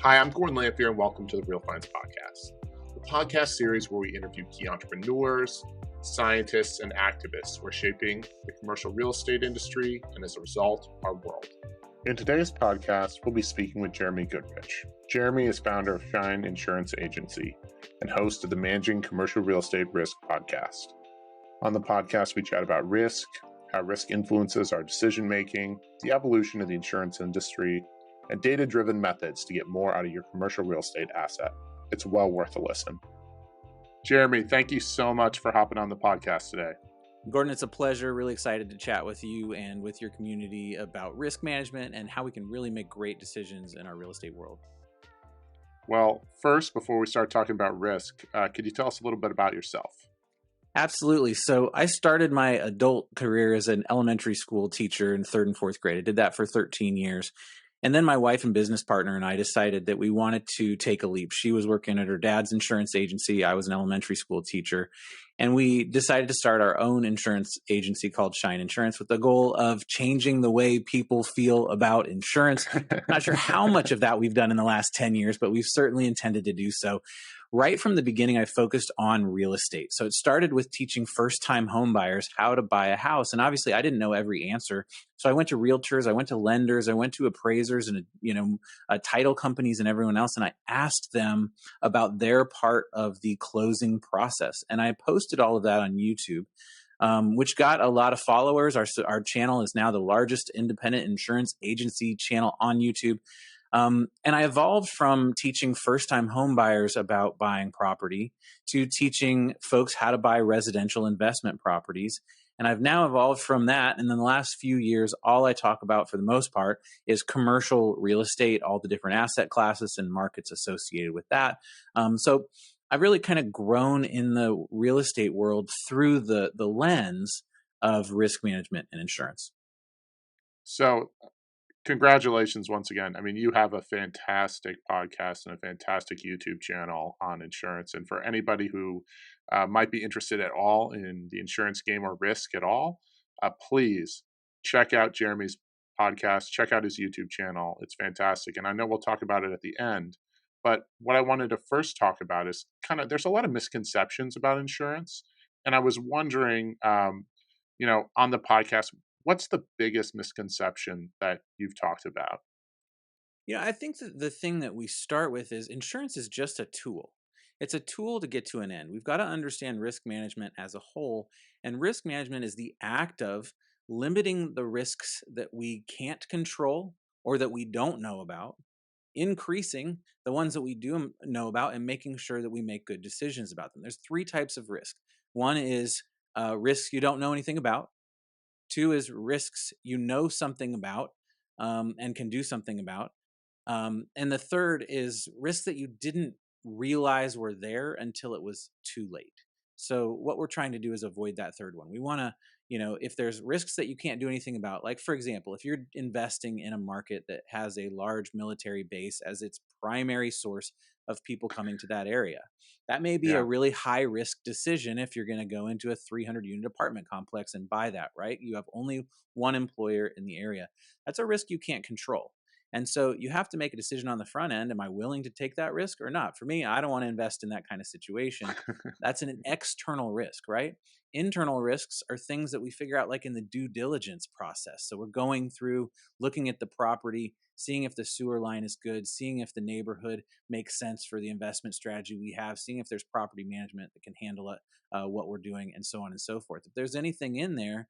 Hi, I'm Gordon Lamphere, and welcome to the Real Finance Podcast, the podcast series where we interview key entrepreneurs, scientists, and activists who are shaping the commercial real estate industry and, as a result, our world. In today's podcast, we'll be speaking with Jeremy Goodrich. Jeremy is founder of Shine Insurance Agency and host of the Managing Commercial Real Estate Risk podcast. On the podcast, we chat about risk, how risk influences our decision-making, the evolution of the insurance industry, and data-driven methods to get more out of your commercial real estate asset. It's well worth a listen. Jeremy, thank you so much for hopping on the podcast today. Gordon, it's a pleasure. Really excited to chat with you and with your community about risk management and how we can really make great decisions in our real estate world. Well, first, before we start talking about risk, could you tell us a little bit about yourself? Absolutely. So I started my adult career as an elementary school teacher in third and fourth grade. I did that for 13 years. And then my wife and business partner and I decided that we wanted to take a leap. She was working at her dad's insurance agency. I was an elementary school teacher. And we decided to start our own insurance agency called Shine Insurance with the goal of changing the way people feel about insurance. Not sure how much of that we've done in the last 10 years, but we've certainly intended to do so. Right from the beginning, I focused on real estate. So it started with teaching first-time home buyers how to buy a house. And obviously, I didn't know every answer. So I went to realtors, I went to lenders, I went to appraisers and, title companies and everyone else. And I asked them about their part of the closing process. And I posted all of that on YouTube, which got a lot of followers. Our channel is now the largest independent insurance agency channel on YouTube. And I evolved from teaching first-time home buyers about buying property to teaching folks how to buy residential investment properties. And I've now evolved from that. And in the last few years, all I talk about for the most part is commercial real estate, all the different asset classes and markets associated with that. So I've really kind of grown in the real estate world through the lens of risk management and insurance. So, congratulations once again. I mean, you have a fantastic podcast and a fantastic YouTube channel on insurance. And for anybody who might be interested at all in the insurance game or risk at all, please check out Jeremy's podcast, check out his YouTube channel. It's fantastic. And I know we'll talk about it at the end. But what I wanted to first talk about is there's a lot of misconceptions about insurance. And I was wondering, on the podcast, what's the biggest misconception that you've talked about? Yeah, I think that the thing that we start with is insurance is just a tool. It's a tool to get to an end. We've got to understand risk management as a whole. And risk management is the act of limiting the risks that we can't control or that we don't know about, increasing the ones that we do know about, and making sure that we make good decisions about them. There's three types of risk. One is risks you don't know anything about. Two is risks you know something about and can do something about. And the third is risks that you didn't realize were there until it was too late. So what we're trying to do is avoid that third one. We want to, if there's risks that you can't do anything about, like for example, if you're investing in a market that has a large military base as its primary source of people coming to that area, that may be a really high risk decision if you're going to go into a 300 unit apartment complex and buy that, right? You have only one employer in the area. That's a risk you can't control. And so you have to make a decision on the front end. Am I willing to take that risk or not? For me, I don't want to invest in that kind of situation. That's an external risk, right? Internal risks are things that we figure out like in the due diligence process. So we're going through, looking at the property, seeing if the sewer line is good, seeing if the neighborhood makes sense for the investment strategy we have, seeing if there's property management that can handle it, what we're doing, and so on and so forth. If there's anything in there,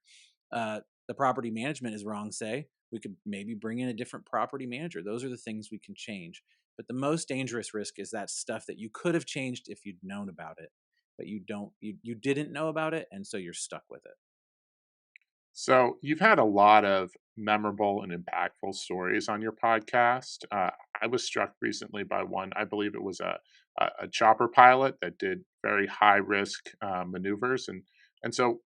the property management is wrong, say, we could maybe bring in a different property manager. Those are the things we can change. But the most dangerous risk is that stuff that you could have changed if you'd known about it, but you didn't know about it, and so you're stuck with it. So you've had a lot of memorable and impactful stories on your podcast. I was struck recently by one. I believe it was a chopper pilot that did very high risk maneuvers, and so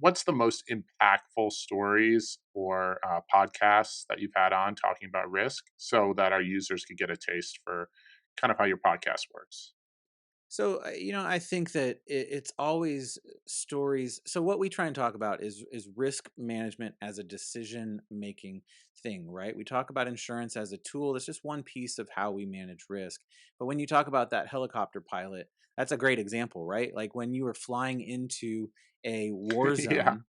what's the most impactful stories or podcasts that you've had on talking about risk, so that our users could get a taste for kind of how your podcast works? I think that it's always stories. So what we try and talk about is risk management as a decision making thing, right? We talk about insurance as a tool. That's just one piece of how we manage risk. But when you talk about that helicopter pilot, that's a great example, right? Like when you are flying into a war Yeah. zone,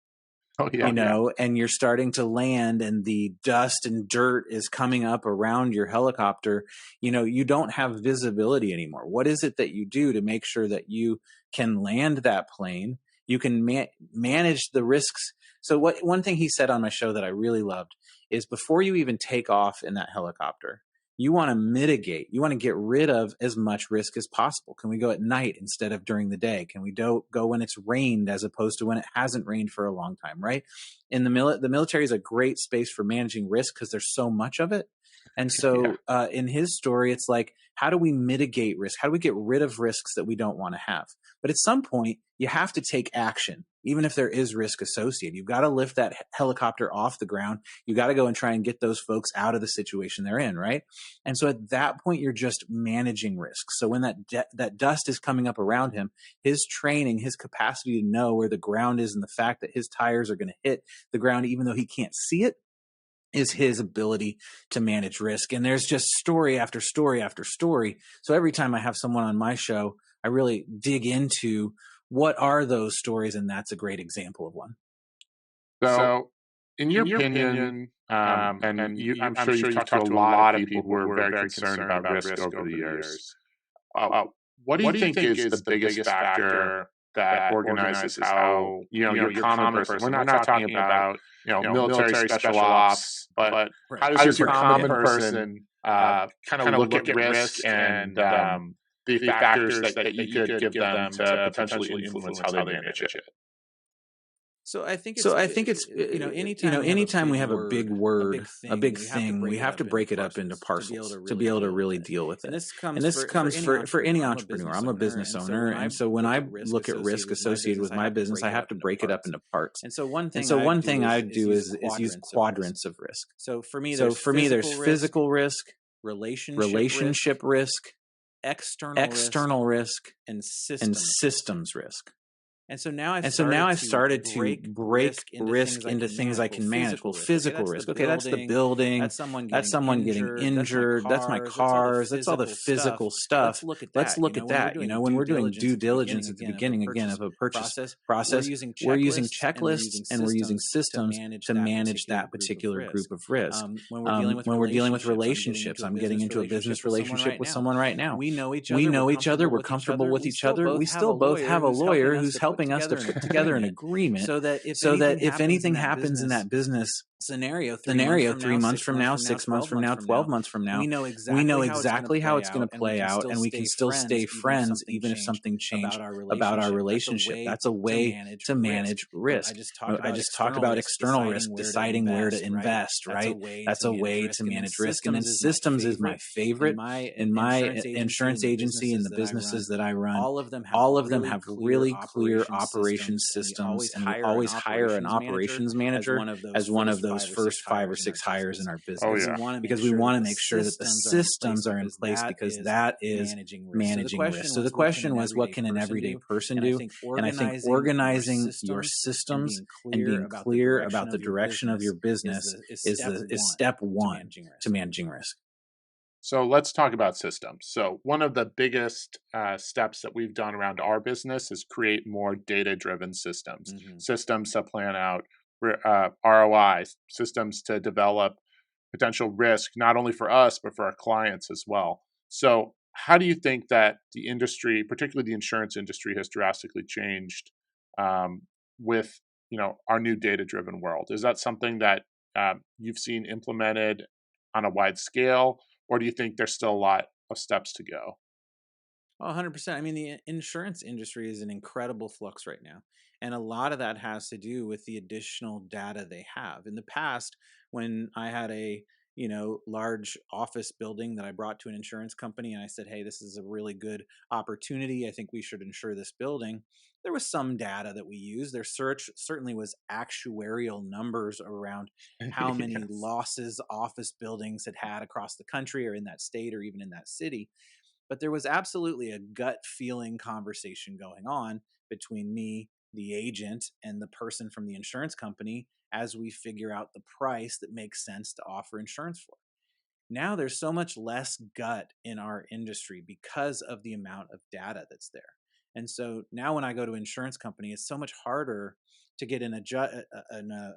Oh, yeah. and you're starting to land and the dust and dirt is coming up around your helicopter, you don't have visibility anymore. What is it that you do to make sure that you can land that plane? You can manage the risks. So one thing he said on my show that I really loved is before you even take off in that helicopter, you want to mitigate, you want to get rid of as much risk as possible. Can we go at night instead of during the day? Can we go when it's rained as opposed to when it hasn't rained for a long time, right? In the military is a great space for managing risk because there's so much of it. And Yeah. so in his story, it's like, how do we mitigate risk? How do we get rid of risks that we don't want to have? But at some point, you have to take action, even if there is risk associated. You've got to lift that helicopter off the ground. You got to go and try and get those folks out of the situation they're in, right? And so at that point, you're just managing risk. So when that dust is coming up around him, his training, his capacity to know where the ground is, and the fact that his tires are going to hit the ground even though he can't see it, is his ability to manage risk. And there's just story after story after story. So every time I have someone on my show, I really dig into what are those stories, and that's a great example of one. So, in your In your opinion, opinion, I'm I'm sure sure you've you've talked to a talked to a lot of lot of people who people are who are very very concerned concerned about about risk risk over the over the years. years. Uh, what do you think is the biggest factor that organizes how, your common person, we're not talking about, military special ops, but Right. how How does does your your common person kind of look at risk and the factors that you could give them to potentially influence how they manage it? So I think So I think it's anytime we have a big word, a big thing, we have to break it up into parcels to be able to really deal with it. And this comes for any entrepreneur. I'm a business owner, and so when I look at risk associated with my business, I have to break it up into parts. And so one And thing so I one do thing is, I is do use is use quadrants of risk. So for me, So there's for me, there's physical risk, relationship risk, external risk, and and systems risk. systems risk. And so now I've And so now started I've started to break risk risk into things I can manage. Well, physical risk. Okay, that's the building. That's someone getting injured. That's my cars. That's all the physical stuff. Let's look at that. When we're doing due diligence at the beginning again of a purchase process, we're using checklists and we're using systems to manage that particular group of risk. When we're dealing with relationships, I'm getting into a business relationship with someone right now. We know each We other. know each other. We're comfortable with each other. We still both have a lawyer who's helping us to put together an agreement so that if anything happens in that business scenario 3 months from now, 6 months from now, 12 months from now, we know exactly how it's going to play out, and we can still stay friends even if something changed about our relationship. That's a way to manage risk. I just talked about external risk, deciding where to invest, right? That's a way to manage risk. And then systems is my favorite. In my insurance agency and the businesses that I run, all of them have really clear operation systems, and we always hire an operations manager as one of those first 5 or 6 hires in our business. Oh, yeah. Because we want to make sure that the systems are in place, because that is managing risk. So the question was, what can an everyday person do? And I think organizing your systems and being clear about the direction of your business is step one to managing risk. So let's talk about systems. So one of the biggest steps that we've done around our business is create more data-driven systems, systems to plan out ROI, systems to develop potential risk, not only for us, but for our clients as well. So how do you think that the industry, particularly the insurance industry, has drastically changed with our new data-driven world? Is that something that you've seen implemented on a wide scale, or do you think there's still a lot of steps to go? Oh, 100%. I mean, the insurance industry is in incredible flux right now. And a lot of that has to do with the additional data they have. In the past, when I had a large office building that I brought to an insurance company and I said, hey, this is a really good opportunity. I think we should insure this building. There was some data that we used. There certainly was actuarial numbers around how many Yes. losses office buildings had across the country or in that state or even in that city. But there was absolutely a gut feeling conversation going on between me, the agent, and the person from the insurance company as we figure out the price that makes sense to offer insurance for. Now there's so much less gut in our industry because of the amount of data that's there. And so now when I go to an insurance company, it's so much harder to get an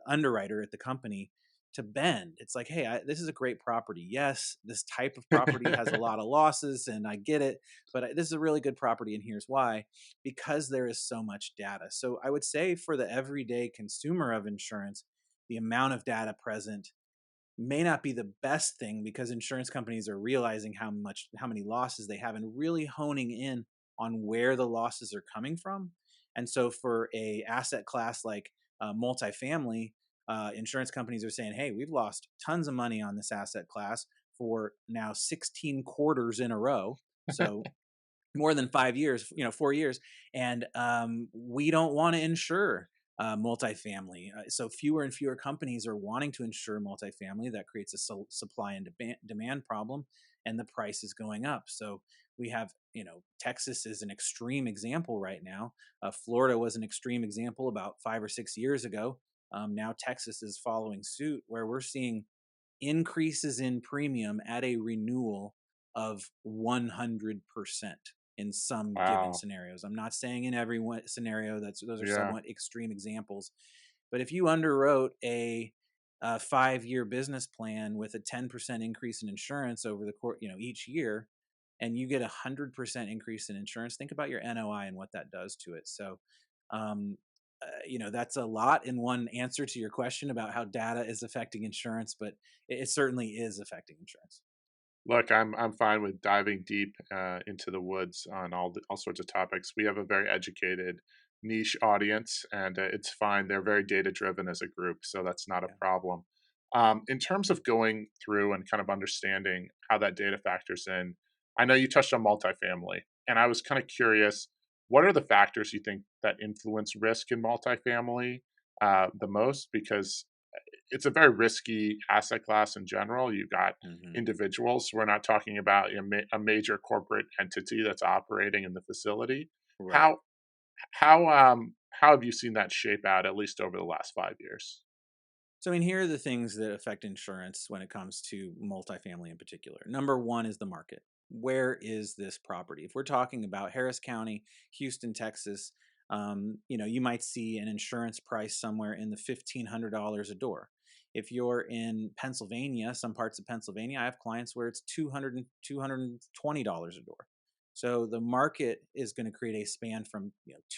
underwriter at the company to bend. It's like, hey, this is a great property. Yes, this type of property has a lot of losses, and I get it, but this is a really good property, and here's why. Because there is so much data. So I would say for the everyday consumer of insurance, the amount of data present may not be the best thing, because insurance companies are realizing how many losses they have and really honing in on where the losses are coming from. And so for a asset class like multifamily, insurance companies are saying, hey, we've lost tons of money on this asset class for now 16 quarters in a row. So more than 5 years, 4 years. And we don't want to insure multifamily. So fewer and fewer companies are wanting to insure multifamily. That creates a supply and demand problem, and the price is going up. So we have, Texas is an extreme example right now. Florida was an extreme example about 5 or 6 years ago. Now Texas is following suit, where we're seeing increases in premium at a renewal of 100% in some given scenarios. I'm not saying in every scenario. Those are somewhat extreme examples. But if you underwrote a 5-year business plan with a 10% increase in insurance over the course, each year, and you get 100% increase in insurance, think about your NOI and what that does to it. So, that's a lot in one answer to your question about how data is affecting insurance, but it certainly is affecting insurance. Look, I'm fine with diving deep into the woods on all sorts of topics. We have a very educated niche audience, and it's fine. They're very data driven as a group, so that's not a problem. In terms of going through and kind of understanding how that data factors in, I know you touched on multifamily, and I was kind of curious, what are the factors you think that influence risk in multifamily the most? Because it's a very risky asset class in general. You've got individuals. We're not talking about a major corporate entity that's operating in the facility. Right. How have you seen that shape out, at least over the last 5 years? So, here are the things that affect insurance when it comes to multifamily in particular. Number one is the market. Where is this property? If we're talking about Harris County, Houston, Texas, you might see an insurance price somewhere in the $1,500 a door. If you're in Pennsylvania, some parts of Pennsylvania, I have clients where it's $200 and $220 a door. So the market is going to create a span from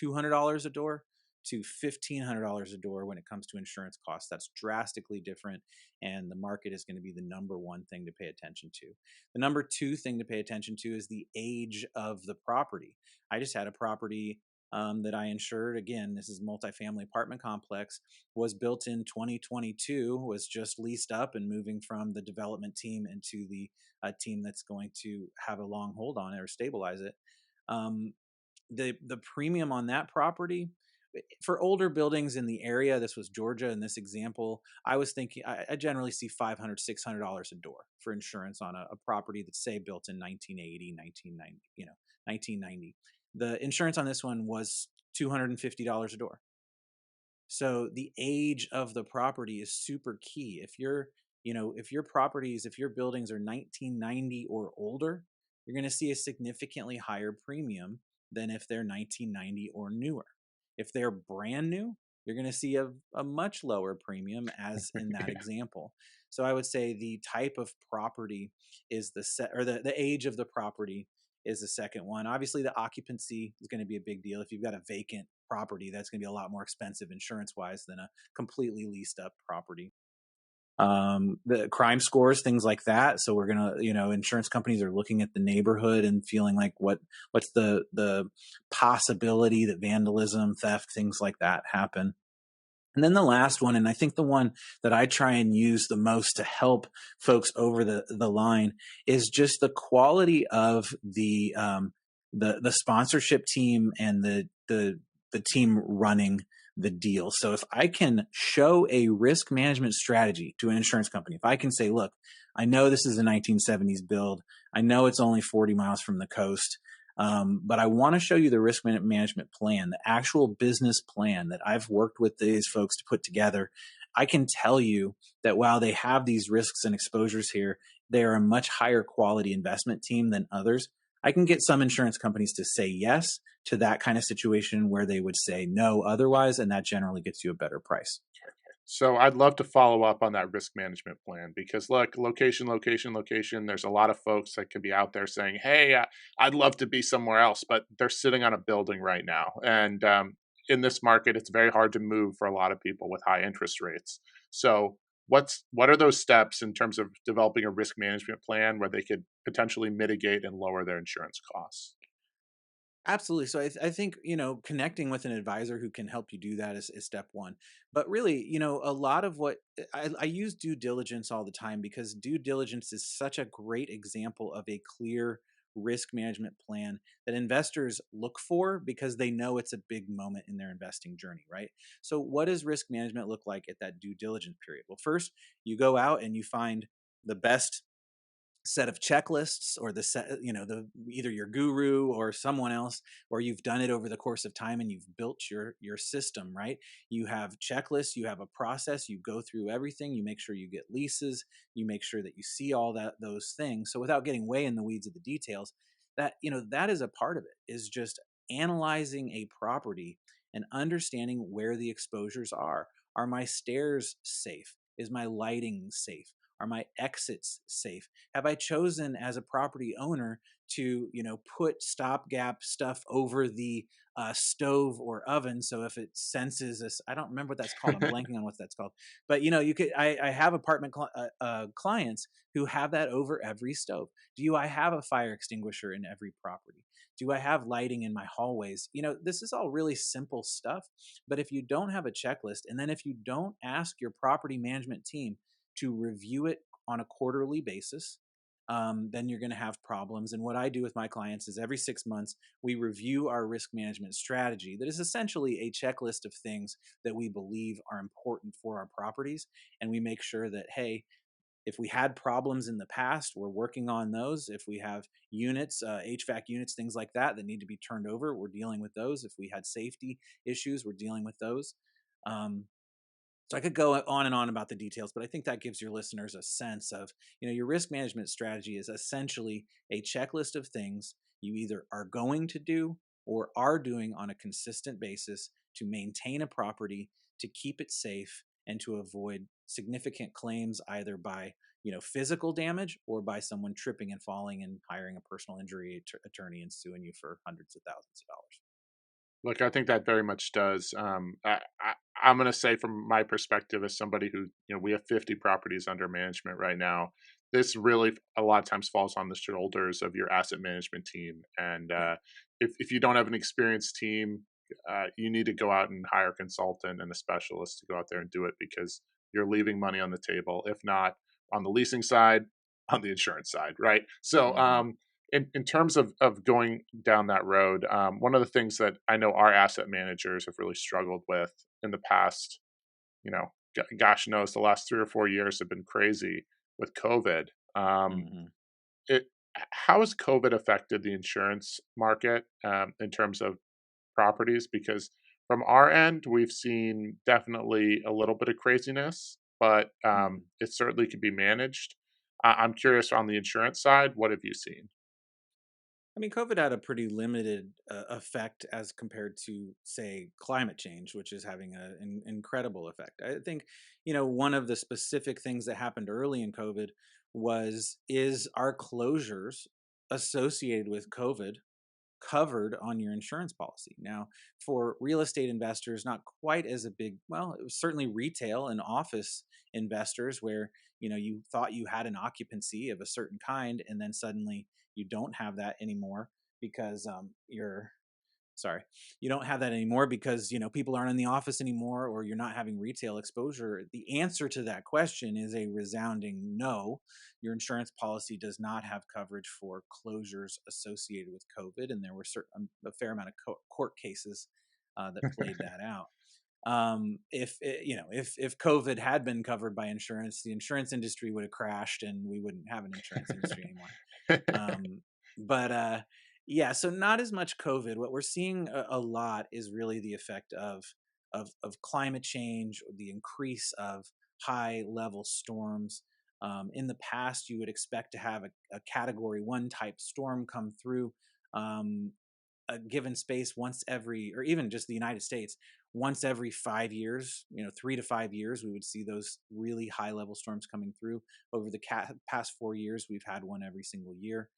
$200 a door to $1,500 a door when it comes to insurance costs. That's drastically different, and the market is going to be the number one thing to pay attention to. The number two thing to pay attention to is the age of the property. I just had a property that I insured. Again, this is multifamily apartment complex, was built in 2022, was just leased up and moving from the development team into the team that's going to have a long hold on it or stabilize it. The premium on that property, for older buildings in the area, this was Georgia in this example, I was thinking I generally see $500, $600 a door for insurance on a property that's, say, built in 1980, 1990. The insurance on this one was $250 a door. So the age of the property is super key. If your buildings are 1990 or older, you're going to see a significantly higher premium than if they're 1990 or newer. If they're brand new, you're going to see a much lower premium, as in that example. So I would say the type of property is the age of the property is the second one. Obviously, the occupancy is going to be a big deal. If you've got a vacant property, that's going to be a lot more expensive insurance-wise than a completely leased up property. The crime scores, things like that. So we're going to, insurance companies are looking at the neighborhood and feeling like what's the possibility that vandalism, theft, things like that happen. And then the last one, and I think the one that I try and use the most to help folks over the line, is just the quality of the sponsorship team and the team running the deal. So if I can show a risk management strategy to an insurance company, if I can say, look, I know this is a 1970s build. I know it's only 40 miles from the coast. But I want to show you the risk management plan, the actual business plan that I've worked with these folks to put together. I can tell you that while they have these risks and exposures here, they are a much higher quality investment team than others. I can get some insurance companies to say yes to that kind of situation where they would say no otherwise, and that generally gets you a better price. So I'd love to follow up on that risk management plan because look, location, location, location. There's a lot of folks that could be out there saying, "Hey, I'd love to be somewhere else," but they're sitting on a building right now, and in this market, it's very hard to move for a lot of people with high interest rates. So what are those steps in terms of developing a risk management plan where they could potentially mitigate and lower their insurance costs? Absolutely. So I think, connecting with an advisor who can help you do that is step one. But really, a lot of what I use due diligence all the time because due diligence is such a great example of a clear risk management plan that investors look for because they know it's a big moment in their investing journey, right? So what does risk management look like at that due diligence period? Well, first, you go out and you find the best set of checklists or the set, the either your guru or someone else, or you've done it over the course of time and you've built your system, right? You have checklists, you have a process, you go through everything, you make sure you get leases, you make sure that you see all those things. So without getting way in the weeds of the details, that is a part of it, is just analyzing a property and understanding where the exposures are. Are my stairs safe? Is my lighting safe? Are my exits safe? Have I chosen as a property owner to, put stopgap stuff over the stove or oven? So if it senses this, I don't remember what that's called. I'm blanking on what that's called. But you could. I have apartment clients who have that over every stove. I have a fire extinguisher in every property? Do I have lighting in my hallways? This is all really simple stuff. But if you don't have a checklist, and then if you don't ask your property management team to review it on a quarterly basis, then you're going to have problems. And what I do with my clients is every 6 months, we review our risk management strategy that is essentially a checklist of things that we believe are important for our properties. And we make sure that, hey, if we had problems in the past, we're working on those. If we have units, HVAC units, things like that need to be turned over, we're dealing with those. If we had safety issues, we're dealing with those. So I could go on and on about the details, but I think that gives your listeners a sense of, your risk management strategy is essentially a checklist of things you either are going to do or are doing on a consistent basis to maintain a property, to keep it safe, and to avoid significant claims either by, physical damage or by someone tripping and falling and hiring a personal injury attorney and suing you for hundreds of thousands of dollars. Look, I think that very much does. I'm going to say, from my perspective, as somebody who, we have 50 properties under management right now. This really, a lot of times, falls on the shoulders of your asset management team. And if you don't have an experienced team, you need to go out and hire a consultant and a specialist to go out there and do it because you're leaving money on the table, if not on the leasing side, on the insurance side, right? So, in terms of going down that road, one of the things that I know our asset managers have really struggled with in the past, gosh knows, the last 3 or 4 years have been crazy with COVID. It How has COVID affected the insurance market in terms of properties? Because from our end, we've seen definitely a little bit of craziness, but it certainly could be managed. I'm curious, on the insurance side, what have you seen? I mean, COVID had a pretty limited effect as compared to, say, climate change, which is having an incredible effect. I think, one of the specific things that happened early in COVID is our closures associated with COVID covered on your insurance policy. Now, for real estate investors, not quite as a big, well, it was certainly retail and office investors where, you thought you had an occupancy of a certain kind and then suddenly you don't have that anymore because sorry, you don't have that anymore because, people aren't in the office anymore or you're not having retail exposure. The answer to that question is a resounding no. Your insurance policy does not have coverage for closures associated with COVID. And there were a fair amount of court cases that played that out. If COVID had been covered by insurance, the insurance industry would have crashed and we wouldn't have an insurance industry anymore. But yeah, so not as much COVID. What we're seeing a lot is really the effect of climate change, the increase of high level storms. In the past, you would expect to have a Category 1 type storm come through a given space once every, or even just the United States, once every 5 years, 3 to 5 years, we would see those really high level storms coming through. Over the past 4 years, we've had one every single year.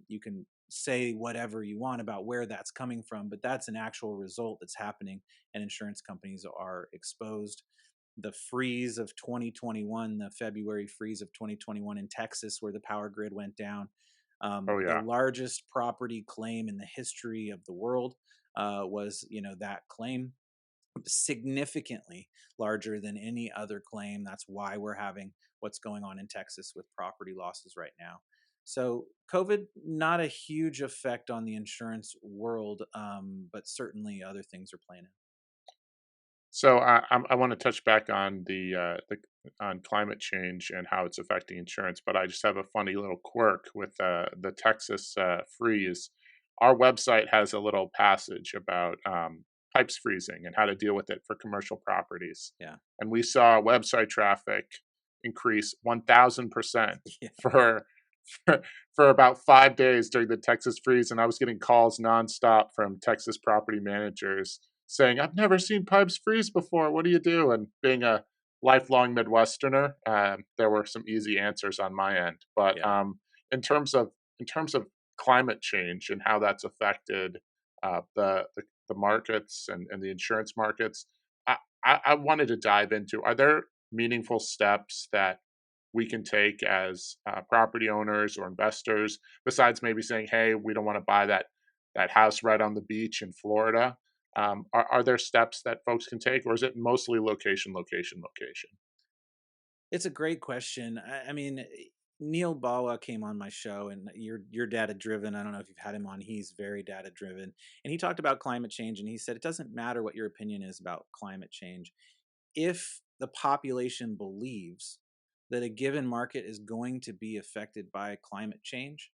You can say whatever you want about where that's coming from, but that's an actual result that's happening, and insurance companies are exposed. The freeze of 2021, the February freeze of 2021 in Texas, where the power grid went down, Oh the yeah. largest property claim in the history of the world was, that claim, significantly larger than any other claim. That's why we're having what's going on in Texas with property losses right now. So COVID, not a huge effect on the insurance world, but certainly other things are playing in. So I want to touch back on the on climate change and how it's affecting insurance, but I just have a funny little quirk with the Texas freeze. Our website has a little passage about pipes freezing and how to deal with it for commercial properties. Yeah. And we saw website traffic increase 1,000% Yeah. for about 5 days during the Texas freeze, and I was getting calls nonstop from Texas property managers saying, "I've never seen pipes freeze before. What do you do?" And being a lifelong Midwesterner, there were some easy answers on my end. But Yeah. In terms of climate change and how that's affected the markets and the insurance markets, I wanted to dive into: are there meaningful steps that we can take as property owners or investors, besides maybe saying, "Hey, we don't want to buy that house right on the beach in Florida"? Are there steps that folks can take, or is it mostly location, location, location? It's a great question. I mean, Neil Bawa came on my show, and you're data driven. I don't know if you've had him on. He's very data driven, and he talked about climate change, and he said it doesn't matter what your opinion is about climate change. If the population believes that a given market is going to be affected by climate change,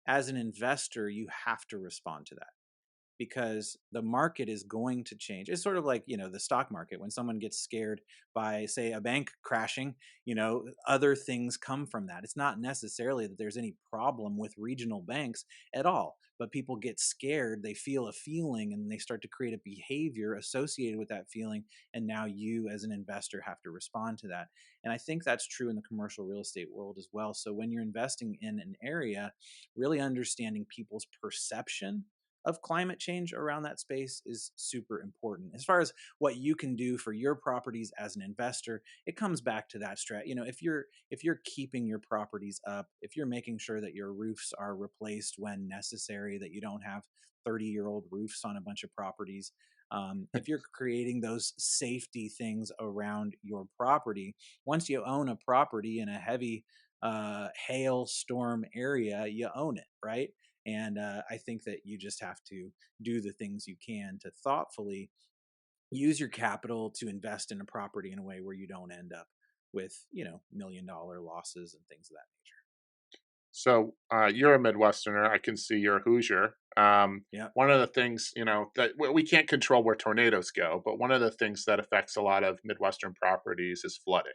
as an investor, you have to respond to that, because the market is going to change. It's sort of like, the stock market. When someone gets scared by, say, a bank crashing, other things come from that. It's not necessarily that there's any problem with regional banks at all, but people get scared, they feel a feeling, and they start to create a behavior associated with that feeling, and now you as an investor have to respond to that. And I think that's true in the commercial real estate world as well. So when you're investing in an area, really understanding people's perception of climate change around that space is super important. As far as what you can do for your properties as an investor, it comes back to that if you're keeping your properties up, if you're making sure that your roofs are replaced when necessary, that you don't have 30-year-old roofs on a bunch of properties, if you're creating those safety things around your property, once you own a property in a heavy hail storm area, you own it, right? And I think that you just have to do the things you can to thoughtfully use your capital to invest in a property in a way where you don't end up with, $1 million losses and things of that nature. So you're a Midwesterner. I can see you're a Hoosier. Yeah. One of the things, that we can't control where tornadoes go, but one of the things that affects a lot of Midwestern properties is flooding.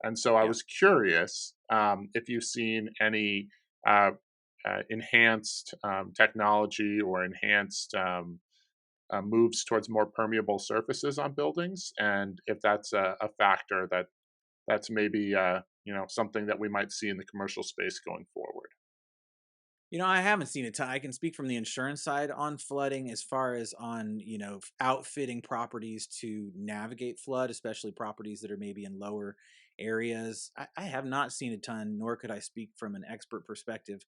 And so I Yeah. was curious if you've seen any uh, enhanced technology or enhanced moves towards more permeable surfaces on buildings, and if that's a factor that's maybe something that we might see in the commercial space going forward. I haven't seen it. I can speak from the insurance side on flooding, as far as on, outfitting properties to navigate flood, especially properties that are maybe in lower areas. I have not seen a ton, nor could I speak from an expert perspective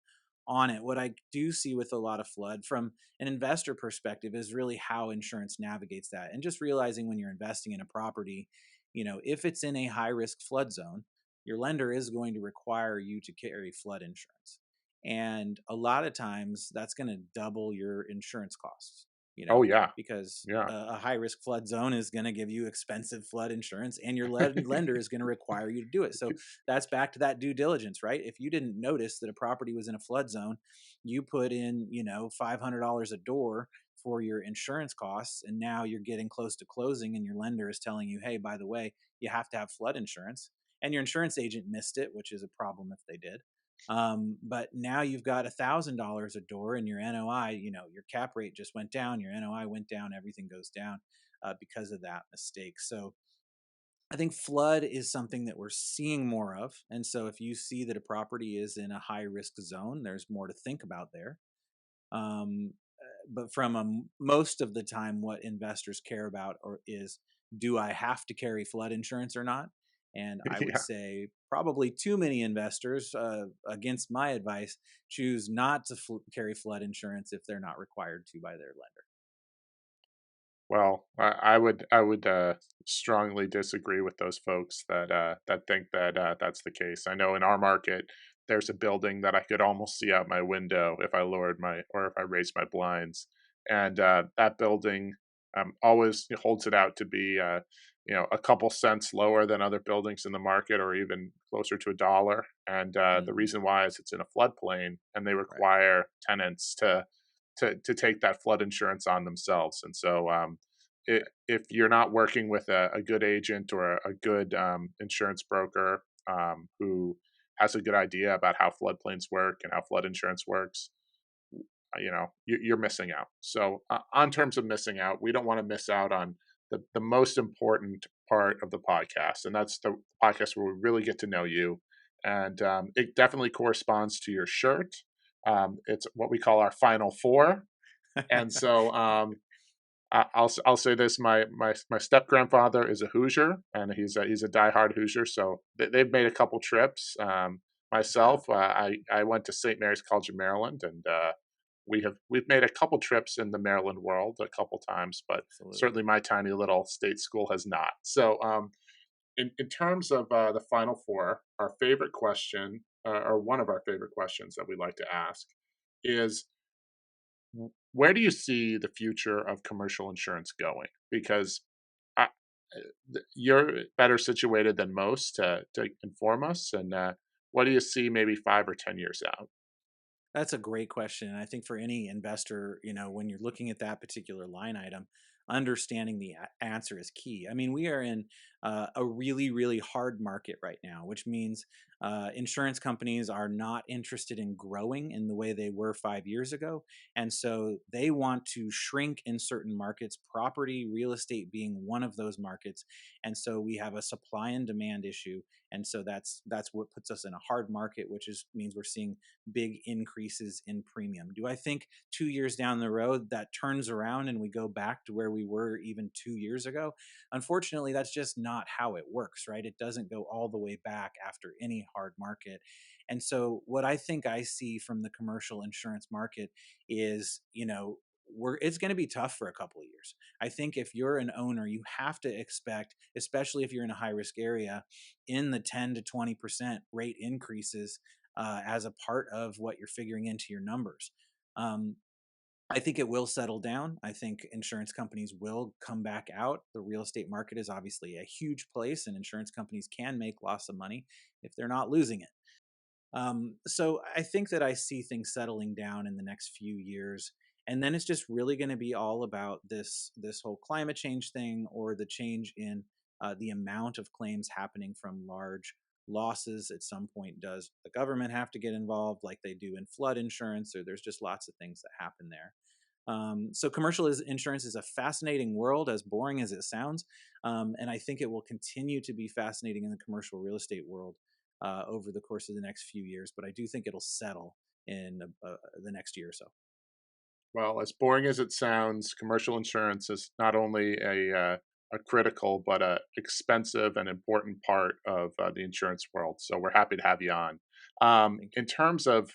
on it. What I do see with a lot of flood from an investor perspective is really how insurance navigates that. And just realizing when you're investing in a property, if it's in a high risk flood zone, your lender is going to require you to carry flood insurance. And a lot of times that's going to double your insurance costs. Oh yeah. because Yeah. a high risk flood zone is going to give you expensive flood insurance, and your lender is going to require you to do it. So that's back to that due diligence, right? If you didn't notice that a property was in a flood zone, you put in, $500 a door for your insurance costs, and now you're getting close to closing, and your lender is telling you, hey, by the way, you have to have flood insurance, and your insurance agent missed it, which is a problem if they did. But now you've got $1,000 a door, and your NOI, your cap rate just went down, your NOI went down, everything goes down because of that mistake. So I think flood is something that we're seeing more of. And so if you see that a property is in a high risk zone, there's more to think about there. But most of the time, what investors care about is, do I have to carry flood insurance or not? And I would say probably too many investors, against my advice, choose not to carry flood insurance if they're not required to by their lender. Well, I would strongly disagree with those folks that think that that's the case. I know in our market, there's a building that I could almost see out my window if I if I raised my blinds, and that building always holds it out to be a couple cents lower than other buildings in the market, or even closer to $1. And the reason why is it's in a floodplain, and they require tenants to take that flood insurance on themselves. And so if you're not working with a good agent or a good insurance broker who has a good idea about how floodplains work and how flood insurance works, you're missing out. So on terms of missing out, we don't want to miss out on the most important part of the podcast, and that's the podcast where we really get to know you. And it definitely corresponds to your shirt. It's what we call our final four. And so I'll say this: my step grandfather is a Hoosier, and he's a diehard Hoosier. So they've made a couple trips. Myself, I went to St. Mary's College of Maryland, and we've made a couple trips in the Maryland world a couple times, but certainly my tiny little state school has not. So in terms of the final four, our favorite question, or one of our favorite questions that we like to ask, is where do you see the future of commercial insurance going? Because I, you're better situated than most to inform us. And what do you see maybe 5 or 10 years out? That's a great question. And I think for any investor, when you're looking at that particular line item, understanding the answer is key. I mean, we are in a really, really hard market right now, which means insurance companies are not interested in growing in the way they were 5 years ago. And so they want to shrink in certain markets, property, real estate being one of those markets. And so we have a supply and demand issue. And so that's what puts us in a hard market, which means we're seeing big increases in premium. Do I think 2 years down the road that turns around and we go back to where we were even 2 years ago? Unfortunately, that's just not how it works, right? It doesn't go all the way back after any hard market. And so what I think I see from the commercial insurance market is, it's going to be tough for a couple of years. I think if you're an owner, you have to expect, especially if you're in a high risk area, in the 10 to 20% rate increases as a part of what you're figuring into your numbers. I think it will settle down. I think insurance companies will come back out. The real estate market is obviously a huge place, and insurance companies can make lots of money if they're not losing it. So I think that I see things settling down in the next few years. And then it's just really going to be all about this whole climate change thing, or the change in the amount of claims happening from large losses. At some point, does the government have to get involved like they do in flood insurance? Or there's just lots of things that happen there. So commercial insurance is a fascinating world, as boring as it sounds. And I think it will continue to be fascinating in the commercial real estate world over the course of the next few years. But I do think it'll settle in the next year or so. Well, as boring as it sounds, commercial insurance is not only a critical but a expensive and important part of the insurance world. So we're happy to have you on. In terms of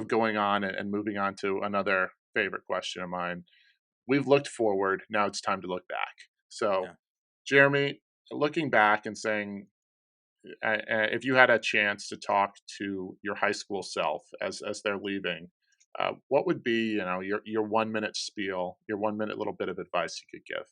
going on and moving on to another favorite question of mine, we've looked forward. Now it's time to look back. So, Yeah. Jeremy, looking back and saying, if you had a chance to talk to your high school self as they're leaving, what would be, your 1 minute spiel, your 1 minute little bit of advice you could give?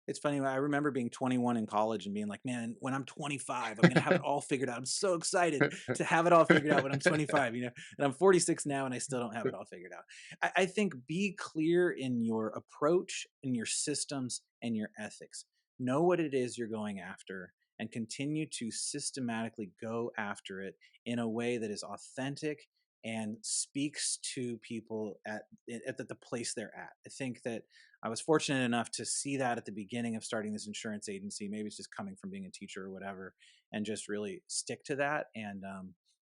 It's funny. I remember being 21 in college and being like, man, when I'm 25, I'm going to have it all figured out. I'm so excited to have it all figured out when I'm 25, and I'm 46 now and I still don't have it all figured out. I think be clear in your approach, in your systems, and your ethics. Know what it is you're going after and continue to systematically go after it in a way that is authentic and speaks to people at the place they're at. I think that I was fortunate enough to see that at the beginning of starting this insurance agency. Maybe it's just coming from being a teacher or whatever, and just really stick to that. And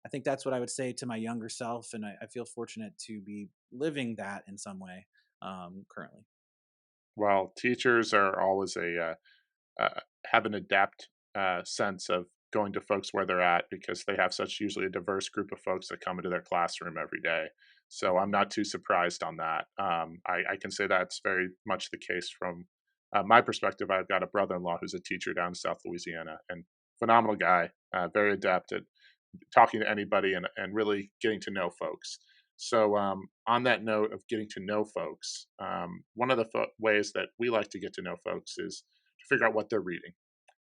I think that's what I would say to my younger self. And I feel fortunate to be living that in some way currently. Well, teachers are always have an adept sense of going to folks where they're at because they have such usually a diverse group of folks that come into their classroom every day. So I'm not too surprised on that. I can say that's very much the case from my perspective. I've got a brother-in-law who's a teacher down in South Louisiana, and phenomenal guy, very adept at talking to anybody and really getting to know folks. So on that note of getting to know folks, one of the ways that we like to get to know folks is to figure out what they're reading.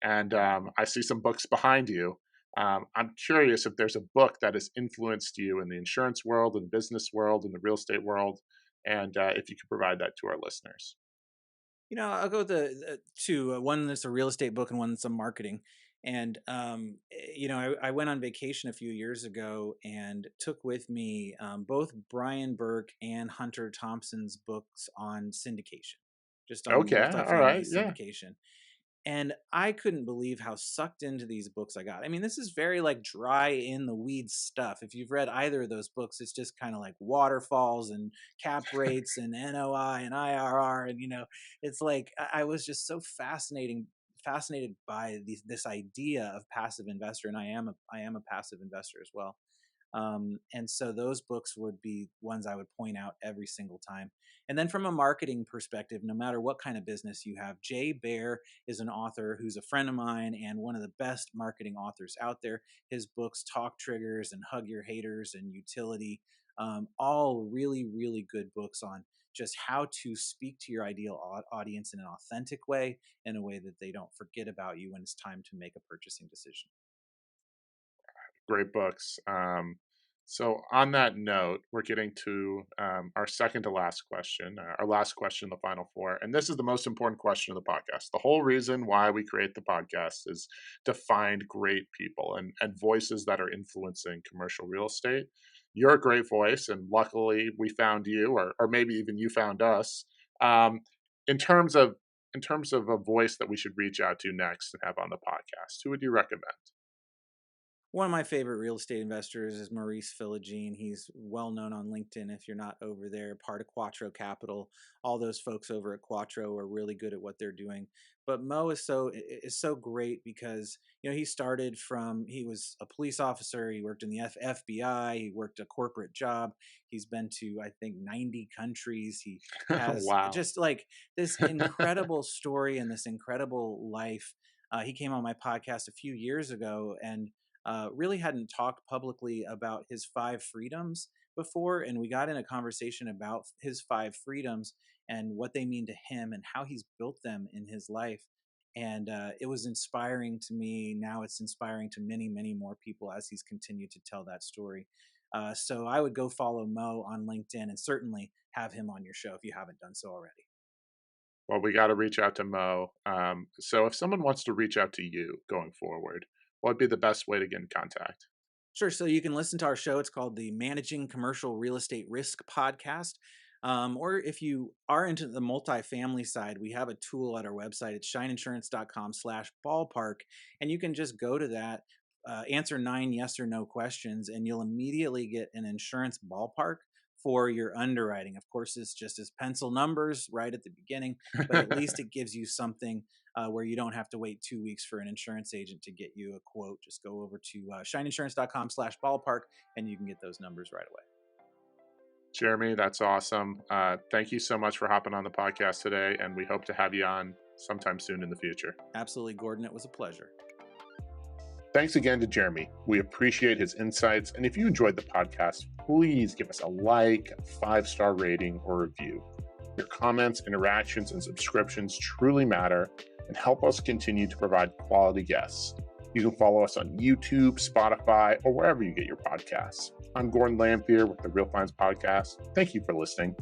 And I see some books behind you. I'm curious if there's a book that has influenced you in the insurance world, in the business world, in the real estate world, and if you could provide that to our listeners. I'll go with the two. One that's a real estate book and one that's a marketing. And I went on vacation a few years ago and took with me both Brian Burke and Hunter Thompson's books on syndication, just on Okay, all right, multifamily yeah. syndication. And I couldn't believe how sucked into these books I got. I mean, this is very like dry in the weeds stuff. If you've read either of those books, it's just kind of like waterfalls and cap rates and NOI and IRR. And, it's like I was just so fascinated by this idea of passive investor. And I am a passive investor as well. And so those books would be ones I would point out every single time. And then from a marketing perspective, no matter what kind of business you have, Jay Baer is an author who's a friend of mine and one of the best marketing authors out there. His books, Talk Triggers and Hug Your Haters and Utility, all really, really good books on just how to speak to your ideal audience in an authentic way, in a way that they don't forget about you when it's time to make a purchasing decision. Great books. So on that note, we're getting to our second to last question, our last question, the final four. And this is the most important question of the podcast. The whole reason why we create the podcast is to find great people and voices that are influencing commercial real estate. You're a great voice, and luckily we found you, or maybe even you found us. Um, in terms of a voice that we should reach out to next and have on the podcast, who would you recommend? One of my favorite real estate investors is Maurice Philogene. He's well known on LinkedIn if you're not over there, part of Quattro Capital. All those folks over at Quattro are really good at what they're doing. But Mo is so great because he was a police officer, he worked in the FBI, he worked a corporate job. He's been to I think 90 countries. He has Wow. just like this incredible story and this incredible life. He came on my podcast a few years ago and really hadn't talked publicly about his 5 freedoms before. And we got in a conversation about his 5 freedoms and what they mean to him and how he's built them in his life. And it was inspiring to me. Now it's inspiring to many, many more people as he's continued to tell that story. So I would go follow Mo on LinkedIn and certainly have him on your show if you haven't done so already. Well, we got to reach out to Mo. So if someone wants to reach out to you going forward, what would be the best way to get in contact? Sure. So you can listen to our show. It's called the Managing Commercial Real Estate Risk Podcast. Or if you are into the multifamily side, we have a tool at our website. It's shineinsurance.com/ballpark. And you can just go to that, answer 9 yes or no questions, and you'll immediately get an insurance ballpark for your underwriting. Of course, it's just as pencil numbers right at the beginning, but at least it gives you something where you don't have to wait 2 weeks for an insurance agent to get you a quote. Just go over to shineinsurance.com/ballpark and you can get those numbers right away. Jeremy, that's awesome. Thank you so much for hopping on the podcast today, and we hope to have you on sometime soon in the future. Absolutely, Gordon. It was a pleasure. Thanks again to Jeremy. We appreciate his insights. And if you enjoyed the podcast, please give us a like, a 5-star rating, or review. Your comments, interactions, and subscriptions truly matter and help us continue to provide quality guests. You can follow us on YouTube, Spotify, or wherever you get your podcasts. I'm Gordon Lamphere with the Real Finds Podcast. Thank you for listening.